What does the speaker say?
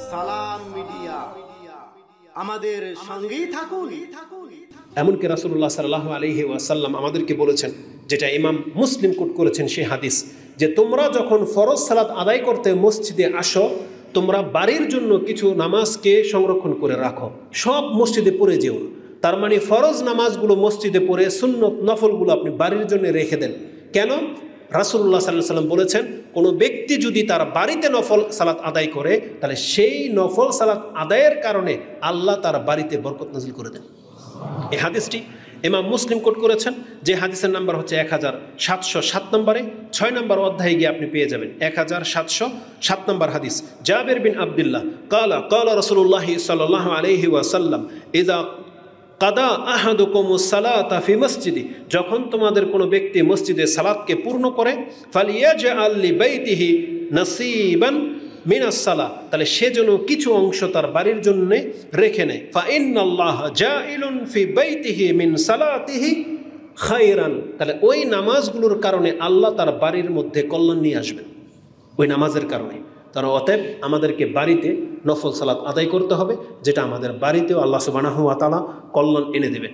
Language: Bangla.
সালাম মিডিয়া আমাদের সঙ্গেই থাকুন। এমনকি রাসূলুল্লাহ সাল্লাল্লাহু আলাইহি ওয়াসাল্লাম আমাদেরকে বলেছেন, যেটা ইমাম মুসলিম কোট করেছেন সেই হাদিস, যে তোমরা যখন ফরজ সালাত আদায় করতে মসজিদে আসো, তোমরা বাড়ির জন্য কিছু নামাজকে সংরক্ষণ করে রাখো, সব মসজিদে পড়ে যেও না। তার মানে ফরজ নামাজগুলো মসজিদে পড়ে সুন্নত নফলগুলো আপনি বাড়ির জন্য রেখে দেন। কেন? রাসূলুল্লাহ সাল্লাল্লাহু আলাইহি ওয়াসাল্লাম বলেছেন, কোনো ব্যক্তি যদি তার বাড়িতে নফল সালাত আদায় করে, তাহলে সেই নফল সালাত আদায়ের কারণে আল্লাহ তার বাড়িতে বরকত নাজিল করে দেন। এই হাদিসটি ইমাম মুসলিম কোট করেছেন, যে হাদিসের নাম্বার হচ্ছে 1707 নম্বরে, 6 নম্বর অধ্যায়ে গিয়ে আপনি পেয়ে যাবেন 1707 নম্বর হাদিস। জাবের বিন আব্দুল্লাহ কালা রাসূলুল্লাহ সাল্লাল্লাহু আলাইহি ওয়াসাল্লাম, ইযা কাদা আহাদুকুমুস সালাতা ফি মসজিদি, যখন তোমাদের কোনো ব্যক্তি মসজিদে সালাতকে পূর্ণ করে, ফালিয়াজআল লিবাইতিহি নাসিবান মিনাস সালাহ, তাহলে সে যেন কিছু অংশ তার বাড়ির জন্য রেখে নেয়। ফা ইন্নাল্লাহা জাইলুন ফি বাইতিহি মিন সালাতিহি খায়রান, তাহলে ওই নামাজগুলোর কারণে আল্লাহ তার বাড়ির মধ্যে কল্যাণ নিয়ে আসবেন, ওই নামাজের কারণে। তারা অতএব আমাদেরকে বাড়িতে নফল সালাত আদায় করতে হবে, যেটা আমাদের বাড়িতেও আল্লাহ সুবহানাহু ওয়া তাআলা কল্যাণ এনে দেবে।